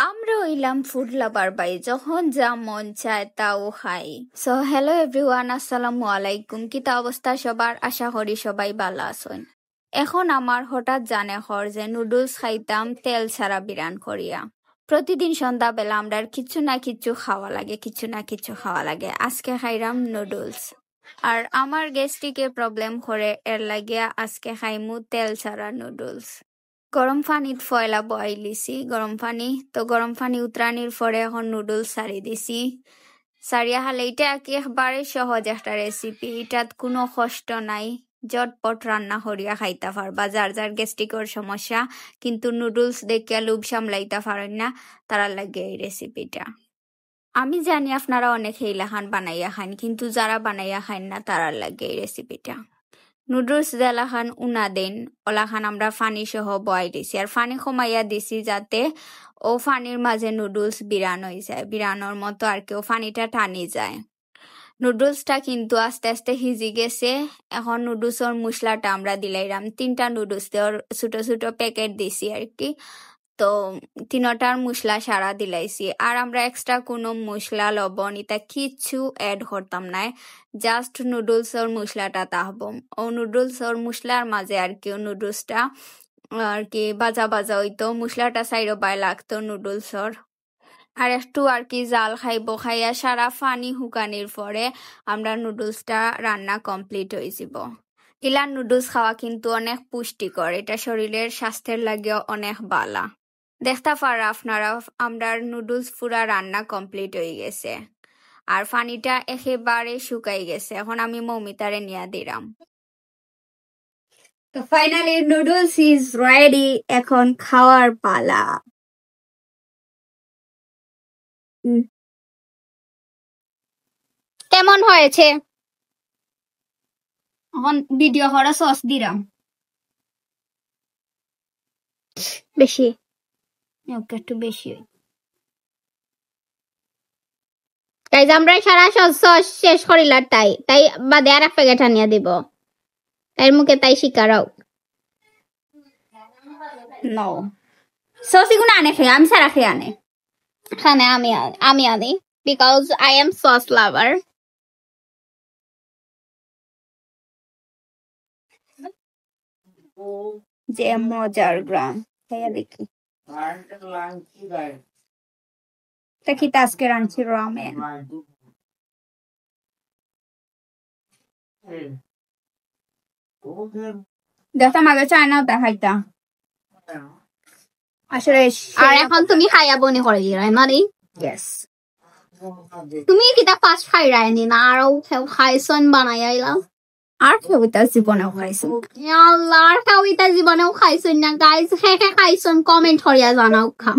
আমরা হইলাম food lover by, যখন যা মন চায় তাও খাই। সো হ্যালো এভরিওয়ান, আসসালামু আলাইকুম। কিতা অবস্থা সবার? আশা করি সবাই ভালো আছেন। এখন আমার হঠাৎ জানে হর যে নুডলস খাইতাম তেল ছাড়া বিরান করিয়া। প্রতিদিন সন্ধ্যাবেলা আমরা কিছু না কিছু খাওয়া লাগে, আজকে খাইরাম নুডলস। আর আমার গ্যাস্ট্রিকে প্রবলেম করে, এর লাগিয়া আজকে খাইমু তেল ছাড়া নুডলস। গরম পানিত ফয়লা বয়াই লিছি, গরম পানি উতরানির পরে এখন নুডলস সারি দিছি। সারিয়া হালে এটা একেবারে সহজ একটা রেসিপি, এটাত কোনো কষ্ট নাই, জটপট রান্না করিয়া খাইতে পারবা যার যার গ্যাস্ট্রিকের সমস্যা কিন্তু নুডলস দেখিয়া লোভ সামলাইতে পারেন না, তারা লাগে এই রেসিপিটা। আমি জানি আপনারা অনেক হেইলাখান বানাইয়া খান, কিন্তু যারা বানাইয়া খান না তারা লাগে এই রেসিপিটা। নুডলস দেলাখান উনা দেন, ওলাখান আমরা ফানি সহ বয়াই দিছি, আর ফানি কমাইয়া দিছি যাতে ও ফানির মাঝে নুডলস বিরান হয়ে যায়, বিরানোর মতো আর কেউ ফানিটা টানি যায়। নুডলসটা কিন্তু আস্তে আস্তে হিজি গেছে। এখন নুডলসের মশলাটা আমরা দিলাইরাম, 3টা নুডলস ছোট ছোট প্যাকেট দিছি আর কি। তো 3টার মশলা সারা দিলাইছি, আর আমরা এক্সট্রা কোনো মশলা লবণ এটা কিচ্ছু অ্যাড করতাম না, জাস্ট নুডলসের মশলাটা তাহবো। ও নুডলসের মশলার মাঝে আর কি নুডলসটা আর কি বাজা বাজা হইতো, মশলাটা সাইডও বাই লাগতো নুডলসর। আর একটু আর কি জাল খাইয়া সারা পানি হুকানির পরে আমরা নুডলসটা রান্না কমপ্লিট হয়ে যাব। ইলা নুডলস খাওয়া কিন্তু অনেক পুষ্টিকর, এটা শরীরের স্বাস্থ্যের লাগিও অনেক বালা। দেখতে পারা আপনারা আমরা নুডলস পুরা রান্না কমপ্লিট হয়ে গেছে, আর পানিটা একেবারে শুকাই গেছে। এখন আমি মৌমিতারে নিয়ে দিলাম। তো ফাইনালি নুডলস ইজ রেডি, এখন খাওয়ার পালা। কেমন হয়েছে? এখন ভিডিও করা সস দিলাম বেশি, ওকে একটু বেশি। গাইজ আমরা সারা সস শেষ করিলাম, তাই বাদে আর এক প্যাকেট আনিয়া দিব, এর মুখে তাই শিকারাও নো সস এগুলো আনে খেয়ে, আমি সারা খেয়ে আনে খানে, আমি আনি বিকজ আই এম সস লাভার। যে মজার গ্রাম খাইয়া দেখি, দেখি আজকে রাঁধছি রামেন। দেখতাম আগে চায়না দেখাইতা আসলে। আর এখন তুমি খাইয়া বনি করে দিলাই মানে ইয়েস, তুমি কিতা ফার্স্ট খাই রায়নি না আরো খাইছন বানাইলাম, আর কেউটা জীবনেও খাইছো? আল্লাহ, আর কেউটা জীবনেও খাইছন না গাইজ? হ্যাঁ খাইছন, কমেন্ট করিয়া জানাও খা।